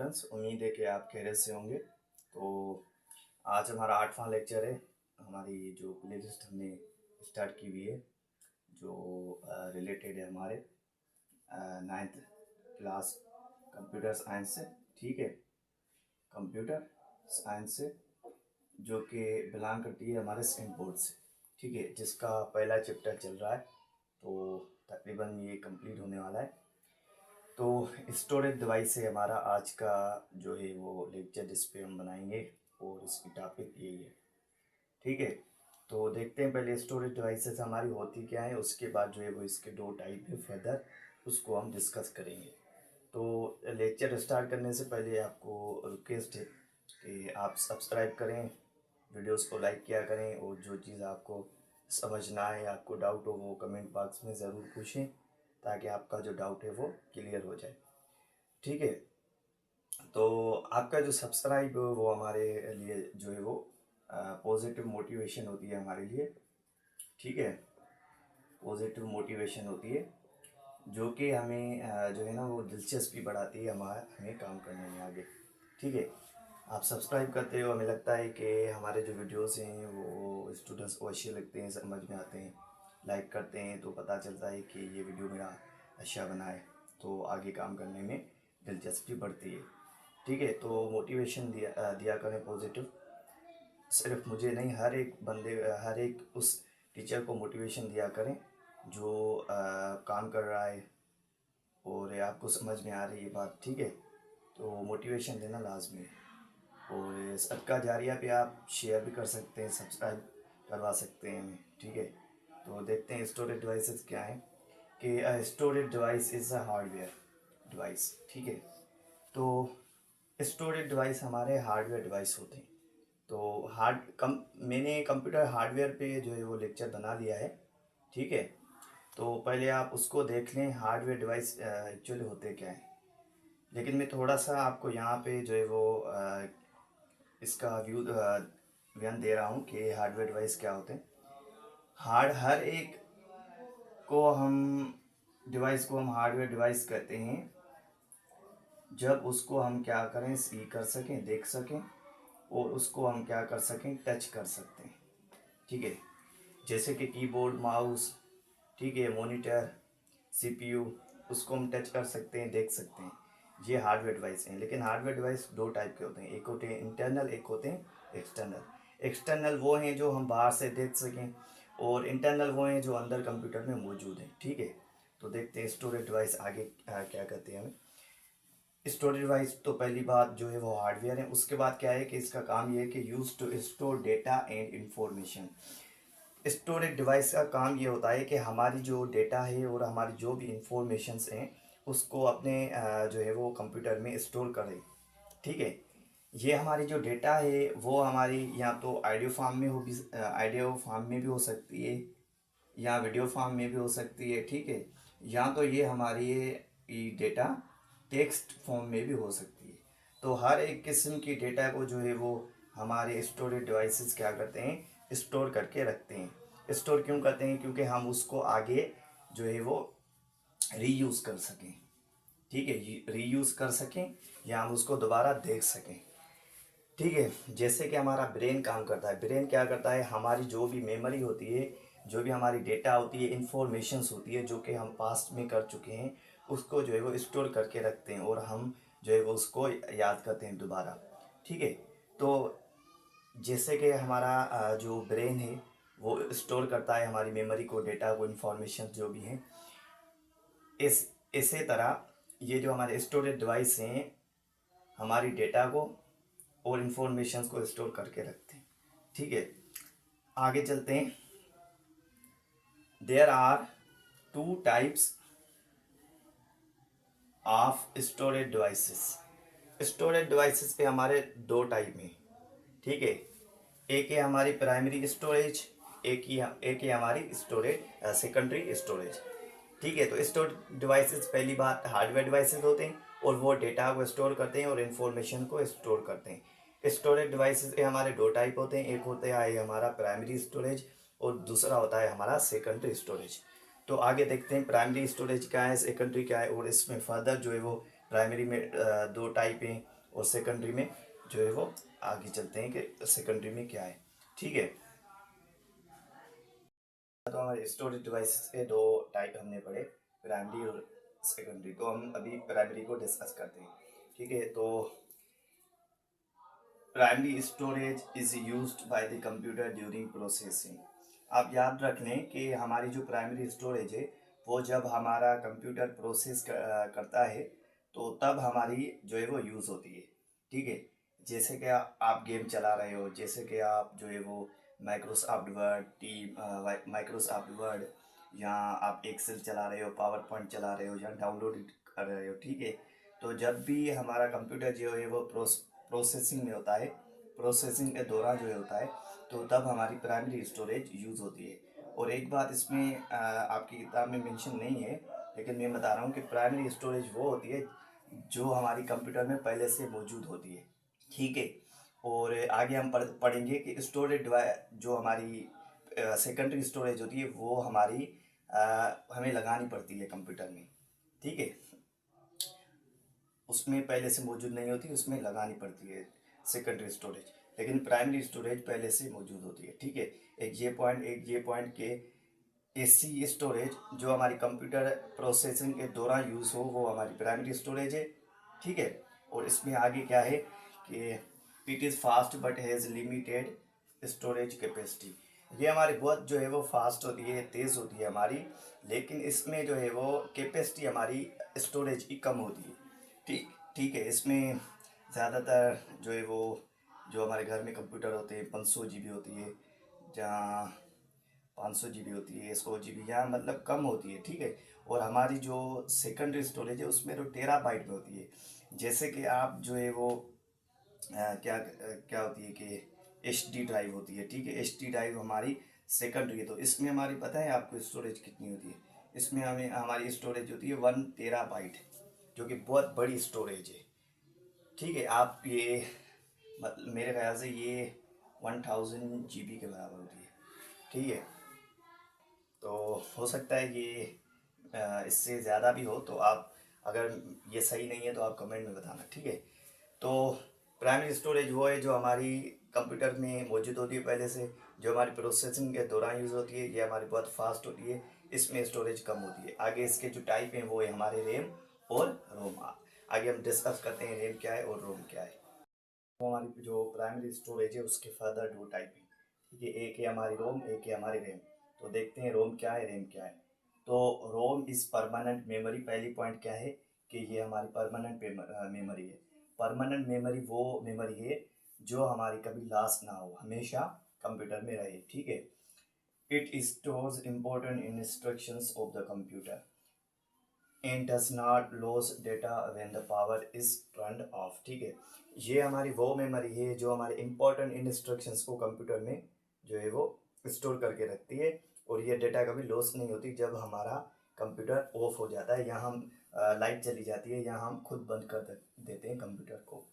Students, उम्मीद है कि आप खैरियत से होंगे। तो आज हमारा 8वां लेक्चर है। हमारी जो प्लेलिस्ट हमने स्टार्ट की हुई है, जो रिलेटेड है हमारे 9th क्लास कंप्यूटर साइंस से। ठीक है, कंप्यूटर साइंस से, जो कि बिलोंग करती है हमारे सेंट बोर्ड से। ठीक है, जिसका पहला चैप्टर चल रहा है, तो तकरीबन ये कंप्लीट होने वाला है। तो स्टोरेज डिवाइस से हमारा आज का जो है वो लेक्चर जिस पे हम बनाएंगे, और इसकी टॉपिक यही है। ठीक है, तो देखते हैं पहले स्टोरेज डिवाइसेस हमारी होती क्या है, उसके बाद जो है वो इसके दो टाइप है फर्दर, उसको हम डिस्कस करेंगे। तो लेक्चर स्टार्ट करने से पहले आपको रिक्वेस्ट है कि आप सब्सक्राइब करें, वीडियोस को लाइक किया करें, और जो चीज़ आपको समझ ना आए, आपको डाउट हो, वो कमेंट बॉक्स में ज़रूर पूछें, ताकि आपका जो डाउट है वो क्लियर हो जाए। ठीक है, तो आपका जो सब्सक्राइब वो हमारे लिए जो है वो पॉजिटिव मोटिवेशन होती है हमारे लिए। ठीक है, पॉजिटिव मोटिवेशन होती है, जो कि हमें जो है ना वो दिलचस्पी बढ़ाती है हमें काम करने में आगे। ठीक है, आप सब्सक्राइब करते हो, हमें लगता है कि हमारे जो वीडियोस हैं वो स्टूडेंट्स को अच्छे लगते हैं, समझ में आते हैं, लाइक करते हैं, तो पता चलता है कि ये वीडियो मेरा अच्छा बना है, तो आगे काम करने में दिलचस्पी बढ़ती है। ठीक है, तो मोटिवेशन दिया करें पॉजिटिव। सिर्फ मुझे नहीं, हर एक बंदे, हर एक उस टीचर को मोटिवेशन दिया करें जो काम कर रहा है और आपको समझ में आ रही है बात। ठीक है, तो मोटिवेशन देना लाजमी है। और सदका जारिया पे आप शेयर भी कर सकते हैं, सब्सक्राइब करवा सकते हैं हमें। ठीक है, तो देखते हैं स्टोरेज डिवाइसेस क्या हैं। कि storage device is a hardware device. ठीक है, तो स्टोरेज डिवाइस हमारे हार्डवेयर डिवाइस होते हैं। तो मैंने कंप्यूटर हार्डवेयर पे जो है वो लेक्चर बना लिया है। ठीक है, तो पहले आप उसको देख लें, हार्डवेयर डिवाइस एक्चुअली होते क्या हैं। लेकिन मैं थोड़ा सा आपको यहाँ पे जो है वो इसका बयान दे रहा हूँ कि हार्डवेयर डिवाइस क्या होते हैं। हर एक को हम डिवाइस को हम हार्डवेयर डिवाइस कहते हैं जब उसको हम क्या करें, सी कर सकें, देख सकें, और उसको हम क्या कर सकें, टच कर सकते हैं। ठीक है, जैसे कि कीबोर्ड, माउस, ठीक है, मॉनिटर, सीपीयू, उसको हम टच कर सकते हैं, देख सकते हैं। ये हार्डवेयर डिवाइस हैं। लेकिन हार्डवेयर डिवाइस दो टाइप के होते हैं, एक होते हैं इंटरनल, एक होते हैं एक्सटर्नल। एक्सटर्नल वो हैं जो हम बाहर से देख सकें, और इंटरनल वो हैं जो अंदर कंप्यूटर में मौजूद हैं। ठीक है, तो देखते हैं स्टोरेज डिवाइस आगे क्या कहते हैं हमें। स्टोरेज डिवाइस तो पहली बात जो है वो हार्डवेयर है। उसके बाद क्या है कि इसका काम ये है कि use to store data and information. Storage device का काम ये होता है कि हमारी जो डेटा है और हमारी जो भी इंफॉर्मेशंस हैं उसको अपने जो है वो कंप्यूटर में स्टोर करें। ठीक है, ये हमारी जो डेटा है वो हमारी या तो ऑडियो फॉर्म में भी हो सकती है, या वीडियो फॉर्म में भी हो सकती है। ठीक है, या तो ये हमारी ये डेटा टेक्स्ट फॉर्म में भी हो सकती है। तो हर एक किस्म की डेटा को जो है वो हमारे स्टोरेज डिवाइसेस क्या करते हैं, स्टोर करके रखते हैं। स्टोर क्यों करते हैं? क्योंकि हम उसको आगे जो है वो रीयूज़ कर सकें। ठीक है, रीयूज़ कर सकें, या हम उसको दोबारा देख सकें। ठीक है, जैसे कि हमारा ब्रेन काम करता है। ब्रेन क्या करता है, हमारी जो भी मेमोरी होती है, जो भी हमारी डेटा होती है, इंफॉर्मेशंस होती है जो कि हम पास्ट में कर चुके हैं, उसको जो है वो स्टोर करके रखते हैं, और हम जो है वो उसको याद करते हैं दोबारा। ठीक है, तो जैसे कि हमारा जो ब्रेन है वो स्टोर करता है हमारी मेमोरी को, डेटा को, इंफॉर्मेशन जो भी हैं, इसी तरह ये जो हमारे स्टोरेज डिवाइस हैं हमारी डेटा को और इंफॉर्मेशन को स्टोर करके रखते हैं। ठीक है, आगे चलते हैं। There are two types of storage devices. Storage devices पे हमारे दो टाइप हैं। ठीक है, एक है हमारी प्राइमरी स्टोरेज, एक है हमारी स्टोरेज सेकेंडरी स्टोरेज। ठीक है, तो स्टोरेज डिवाइसेस पहली बात हार्डवेयर डिवाइसेस होते हैं, और वो डेटा को स्टोर करते हैं और इन्फॉर्मेशन को स्टोर करते हैं। स्टोरेज डिवाइसेस के हमारे दो टाइप होते हैं, एक होता है हमारा प्राइमरी स्टोरेज, और दूसरा होता है हमारा सेकेंडरी स्टोरेज। तो आगे देखते हैं प्राइमरी स्टोरेज क्या है, सेकेंडरी क्या है, और इसमें फर्दर जो है वो प्राइमरी में दो टाइप हैं, और सेकेंडरी में जो है वो आगे चलते हैं कि सेकेंडरी में क्या है। ठीक है, तो हमारे स्टोरेज डिवाइसेस के दो टाइप हमने पढ़े, प्राइमरी और सेकेंडरी। तो हम अभी प्राइमरी को डिस्कस करते हैं। ठीक है, तो primary storage is used by the computer during processing. आप याद रख लें कि हमारी जो प्राइमरी स्टोरेज है वो जब हमारा कंप्यूटर प्रोसेस करता है तो तब हमारी जो है वो यूज़ होती है। ठीक है, जैसे कि आप गेम चला रहे हो, जैसे कि आप जो है वो माइक्रोसॉफ्ट वर्ड माइक्रोसॉफ्ट वर्ड, या आप एक्सेल चला रहे हो, पावर पॉइंट चला रहे हो, या डाउनलोड कर रहे हो। ठीक है, तो जब भी हमारा कंप्यूटर जो है वो प्रोसेसिंग में होता है, प्रोसेसिंग के दौरान जो होता है, तो तब हमारी प्राइमरी स्टोरेज यूज़ होती है। और एक बात इसमें आपकी किताब में मेंशन नहीं है, लेकिन मैं बता रहा हूँ कि प्राइमरी स्टोरेज वो होती है जो हमारी कंप्यूटर में पहले से मौजूद होती है। ठीक है, और आगे हम पढ़ेंगे कि स्टोरेज जो हमारी सेकेंडरी स्टोरेज होती है वो हमारी हमें लगानी पड़ती है कंप्यूटर में। ठीक है, उसमें पहले से मौजूद नहीं होती, उसमें लगानी पड़ती है सेकेंडरी स्टोरेज, लेकिन प्राइमरी स्टोरेज पहले से मौजूद होती है। ठीक है, एक ये पॉइंट के एसी स्टोरेज जो हमारी कंप्यूटर प्रोसेसिंग के दौरान यूज़ हो वो हमारी प्राइमरी स्टोरेज है। ठीक है, और इसमें आगे क्या है कि it is fast but has limited storage capacity. ये हमारी बहुत जो है वो फास्ट होती है, तेज़ होती है हमारी, लेकिन इसमें जो है वो कैपेसिटी हमारी स्टोरेज की कम होती है। ठीक ठीक है, इसमें ज़्यादातर जो है वो जो हमारे घर में कंप्यूटर होते हैं 500 GB होती है, जहाँ 500 GB होती है, 100 GB, यहाँ मतलब कम होती है। ठीक है, और हमारी जो सेकेंडरी स्टोरेज है उसमें तो टेराबाइट में होती है। जैसे कि आप जो है वो क्या क्या होती है कि HD ड्राइव होती है। ठीक है, HD ड्राइव हमारी सेकेंडरी है, तो इसमें हमारी पता है आपको स्टोरेज कितनी होती है? इसमें हमें हमारी स्टोरेज होती है 1 TB, जो कि बहुत बड़ी स्टोरेज है। ठीक है, आप ये मतलब मेरे ख्याल से ये 1000 GB के बराबर होती है। ठीक है, तो हो सकता है ये इससे ज़्यादा भी हो, तो आप अगर ये सही नहीं है तो आप कमेंट में बताना। ठीक है, तो प्राइमरी स्टोरेज वो है जो हमारी कंप्यूटर में मौजूद होती है पहले से, जो हमारी प्रोसेसिंग के दौरान यूज़ होती है, ये हमारी बहुत फास्ट होती है, इसमें स्टोरेज कम होती है। आगे इसके जो टाइप हैं वो है हमारे रैम और रोम। आगे हम डिस्कस करते हैं रैम क्या है और रोम क्या है। तो हमारी जो प्राइमरी स्टोरेज है उसके फर्दर दो टाइप हैं। ठीक है, एक है हमारी रोम, एक है हमारी रैम। तो देखते हैं रोम क्या है, रैम क्या है। तो रोम इज़ परमानेंट मेमोरी। पहली पॉइंट क्या है कि ये हमारी परमानेंट मेमोरी है। परमानेंट मेमोरी वो मेमोरी है जो हमारी कभी लॉस ना हो, हमेशा कंप्यूटर में रहे। ठीक है, it stores important instructions of the computer and does not loss data when the power is turned of. ठीक है, ये हमारी वो मेमोरी है जो हमारे इंपॉर्टेंट इंस्ट्रक्शंस को कंप्यूटर में जो है वो स्टोर करके रखती है, और ये डेटा कभी लॉस नहीं होती जब हमारा कंप्यूटर ऑफ हो जाता है, या हम लाइट चली जाती है, या हम खुद बंद कर देते हैं कंप्यूटर को।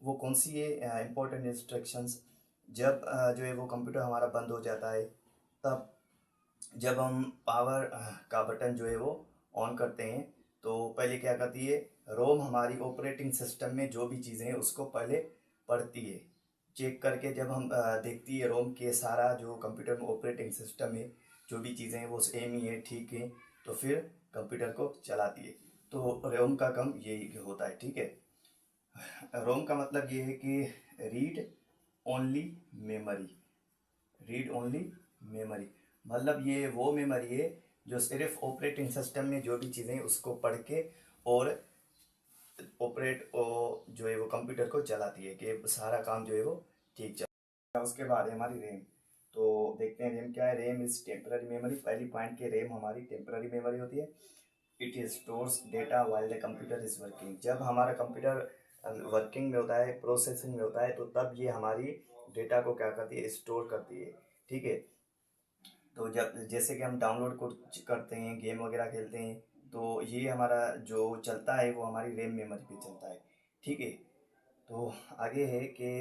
वो कौन सी है इंपॉर्टेंट इंस्ट्रक्शंस? जब जो है वो कंप्यूटर हमारा बंद हो जाता है, तब जब हम पावर का बटन जो है वो ऑन करते हैं, तो पहले क्या करती है, रोम हमारी ऑपरेटिंग सिस्टम में जो भी चीज़ें हैं उसको पहले पढ़ती है, चेक करके जब हम देखती है रोम के सारा जो कंप्यूटर में ऑपरेटिंग सिस्टम है, जो भी चीज़ें हैं वो सेम ही है, ठीक है, तो फिर कंप्यूटर को चलाती है। तो रोम का काम यही होता है। ठीक है, रोम का मतलब ये है कि read only memory. Read only memory मतलब ये वो मेमोरी है जो सिर्फ ऑपरेटिंग सिस्टम में जो भी चीज़ें हैं उसको पढ़ के और जो है वो कंप्यूटर को चलाती है कि सारा काम जो है वो ठीक चल। उसके बाद है हमारी रैम। तो देखते हैं रैम क्या है। RAM is temporary memory. पहली पॉइंट के रैम हमारी टेम्पररी मेमोरी होती है। It is stores data while the computer is working. जब हमारा कंप्यूटर वर्किंग में होता है, प्रोसेसिंग में होता है, तो तब ये हमारी डेटा को क्या करती है, स्टोर करती है। ठीक है, तो जब जैसे कि हम डाउनलोड कुछ करते हैं, गेम वगैरह खेलते हैं, तो ये हमारा जो चलता है वो हमारी रैम मेमोरी पे चलता है। ठीक है, तो आगे है कि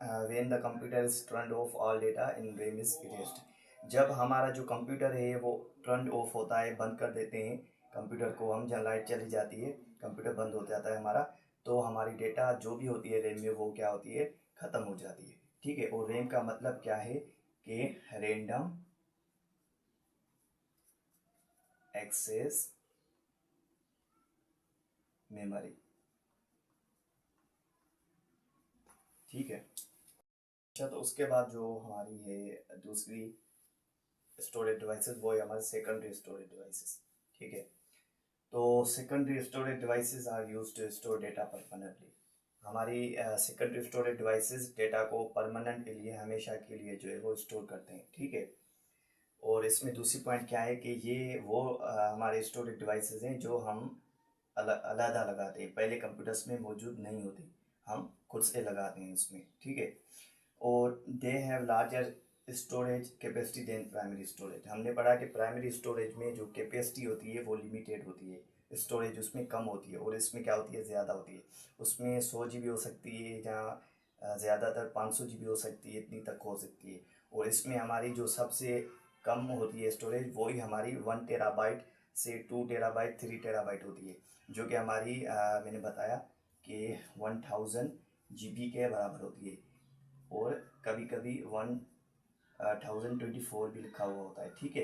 when the computer is turned of all data in RAM is erased. जब हमारा जो कंप्यूटर है वो टर्न ऑफ होता है, बंद कर देते हैं कंप्यूटर को हम, जहाँ लाइट चली जाती है कंप्यूटर बंद हो जाता है हमारा, तो हमारी डेटा जो भी होती है रैम में वो क्या होती है, ख़त्म हो जाती है। ठीक है, और रैम का मतलब क्या है कि रैंडम एक्सेस मेमोरी। ठीक है। अच्छा, तो उसके बाद जो हमारी है दूसरी स्टोरेज डिवाइसेस, वो है हमारे सेकेंडरी स्टोरेज डिवाइसेस। ठीक है, तो secondary storage devices are used to store data permanently. हमारी सेकेंडरी स्टोरेज डिवाइसेस डेटा को परमानेंट के लिए, हमेशा के लिए जो है वो स्टोर करते हैं। ठीक है, और इसमें दूसरी पॉइंट क्या है कि ये वो हमारे स्टोरेज डिवाइसेस हैं जो हम अलहदा लगाते हैं, पहले कंप्यूटर्स में मौजूद नहीं होती, हम खुद से लगाते हैं उसमें। ठीक है, और they have larger storage capacity than primary storage. हमने पढ़ा कि प्राइमरी स्टोरेज में जो कैपेसिटी होती है वो लिमिटेड होती है, स्टोरेज उसमें कम होती है, और इसमें क्या होती है, ज़्यादा होती है। उसमें 100 GB हो सकती है, जहाँ ज़्यादातर 500 GB हो सकती है, इतनी तक हो सकती है। और इसमें हमारी जो सबसे कम होती है स्टोरेज, वही हमारी 1 TB से 2 TB 3 TB होती है, जो कि हमारी मैंने बताया कि 1000 GB के बराबर होती है, और कभी कभी 1024 भी लिखा हुआ होता है। ठीक है,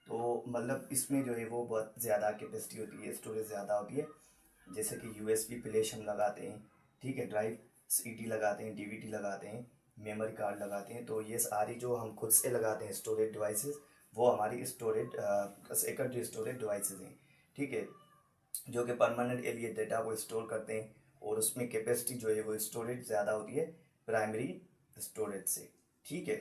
तो मतलब इसमें जो है वो बहुत ज़्यादा कैपेसिटी होती है, स्टोरेज ज़्यादा होती है। जैसे कि USB फ्लैश हम लगाते हैं, ठीक है, ड्राइव CD लगाते हैं, DVD लगाते हैं, मेमोरी कार्ड लगाते हैं, तो ये सारी जो हम खुद से लगाते हैं स्टोरेज डिवाइसेस, वो हमारी स्टोरेज सेकेंडरी स्टोरेज डिवाइसेस हैं। ठीक है, जो कि परमानेंट एरिया डेटा को स्टोर करते हैं, और उसमें कैपेसिटी जो है वो स्टोरेज ज़्यादा होती है प्राइमरी स्टोरेज से। ठीक है।